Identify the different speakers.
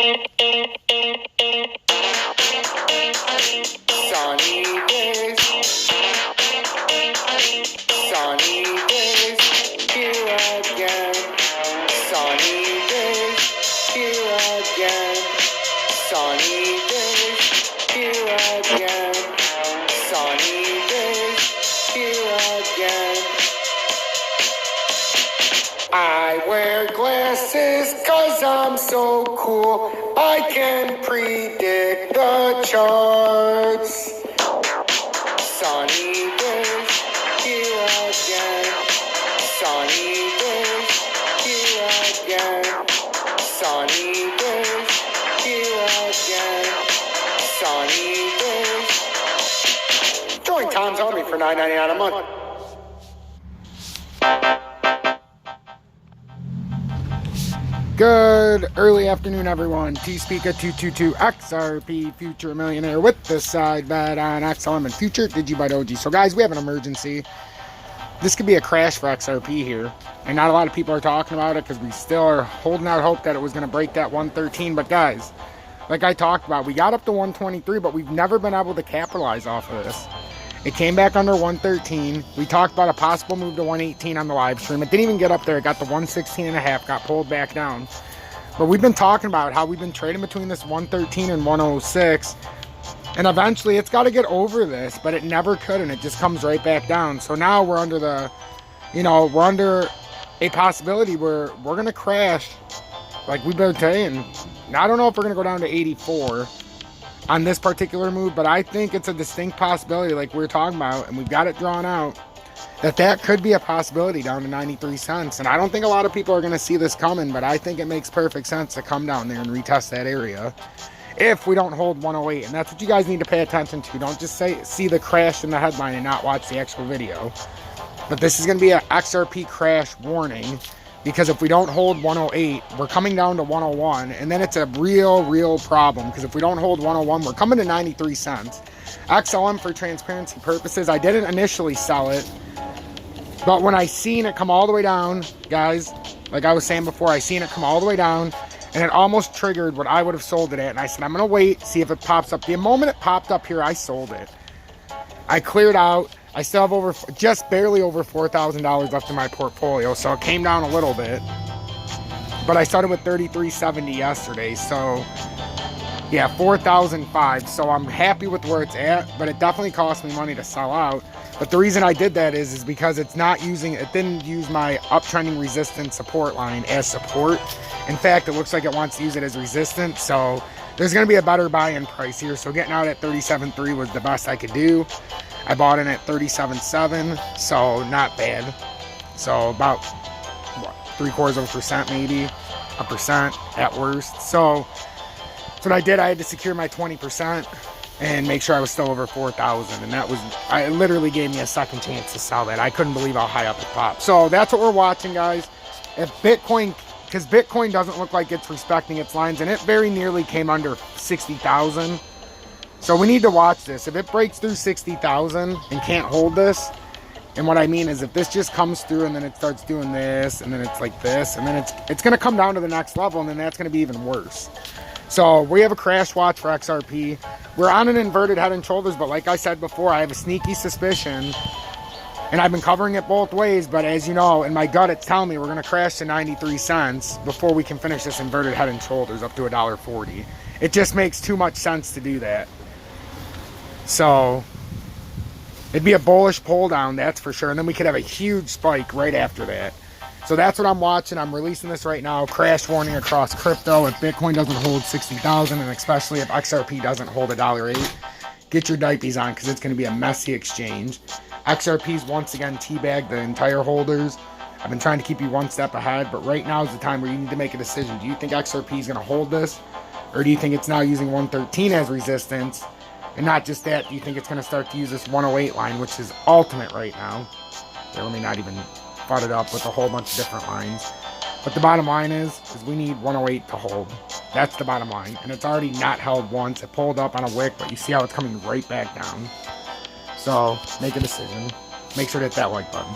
Speaker 1: Sunny days, here again. Sunny days, here again. Sunny days, here again. Sunny days, here again. I wear glasses 'cause I'm so cool. I can predict the charts. Sunny days, here again. Sunny days, here again. Sunny days, here again. Sunny days. Join Tom's Army for $9.99 a month. Good early afternoon, everyone. T-Speaker 222 XRP Future Millionaire with the side bet on XLM and Future DigiByte. So, guys, we have an emergency. This could be a crash for XRP here, and not a lot of people are talking about it because we still are holding out hope that it was going to break that 113. But, guys, like I talked about, we got up to 123, but we've never been able to capitalize off of this. It came back under 113. We talked about a possible move to 118 on the live stream. It didn't even get up there. It got to 116.5, got pulled back down. But we've been talking about how we've been trading between this 113 and 106. And eventually it's got to get over this, but it never could, and it just comes right back down. So now we're under the, we're under a possibility where we're going to crash, like we've been saying. Now, I don't know if we're going to go down to 84 on this particular move, but I think it's a distinct possibility, like we were talking about, and we've got it drawn out, that could be a possibility down to 93 cents. And I don't think a lot of people are going to see this coming, but I think it makes perfect sense to come down there and retest that area if we don't hold 108. And that's what you guys need to pay attention to. Don't just see the crash in the headline and not watch the actual video. But this is going to be an XRP crash warning, because if we don't hold 108, we're coming down to 101, and then it's a real problem, because if we don't hold 101, we're coming to 93 cents. XLM, for transparency purposes, I didn't initially sell it, but when I seen it come all the way down, guys, like I was saying before, I seen it come all the way down, and it almost triggered what I would have sold it at, and I said, I'm going to wait, see if it pops up. The moment it popped up here, I sold it. I cleared out. I still have just barely over $4,000 left in my portfolio, so it came down a little bit. But I started with 33.70 yesterday, so yeah, 4,005. So I'm happy with where it's at, but it definitely cost me money to sell out. But the reason I did that is because it didn't use my uptrending resistance support line as support. In fact, it looks like it wants to use it as resistance, so there's going to be a better buy-in price here. So getting out at 37.3 was the best I could do. I bought in at 37.7, so not bad. So about, what, 0.75%, maybe, 1% at worst. So that's what I did. I had to secure my 20% and make sure I was still over 4,000. And it literally gave me a second chance to sell that. I couldn't believe how high up it popped. So that's what we're watching, guys. If Bitcoin, because Bitcoin doesn't look like it's respecting its lines, and it very nearly came under 60,000. So we need to watch this. If it breaks through 60,000 and can't hold this, and what I mean is if this just comes through and then it starts doing this, and then it's like this, and then it's going to come down to the next level, and then that's going to be even worse. So we have a crash watch for XRP. We're on an inverted head and shoulders, but like I said before, I have a sneaky suspicion, and I've been covering it both ways, but as you know, in my gut, it's telling me we're going to crash to 93 cents before we can finish this inverted head and shoulders up to $1.40. It just makes too much sense to do that. So it'd be a bullish pull down, that's for sure. And then we could have a huge spike right after that. So that's what I'm watching. I'm releasing this right now. Crash warning across crypto. If Bitcoin doesn't hold 60,000, and especially if XRP doesn't hold $1.08, get your diapies on, because it's going to be a messy exchange. XRP's once again teabagged the entire holders. I've been trying to keep you one step ahead, but right now is the time where you need to make a decision. Do you think XRP is going to hold this? Or do you think it's now using 113 as resistance? And not just that, do you think it's going to start to use this 108 line, which is ultimate right now? They let me not even fought it up with a whole bunch of different lines. But the bottom line is we need 108 to hold. That's the bottom line. And it's already not held once. It pulled up on a wick, but you see how it's coming right back down. So make a decision. Make sure to hit that like button.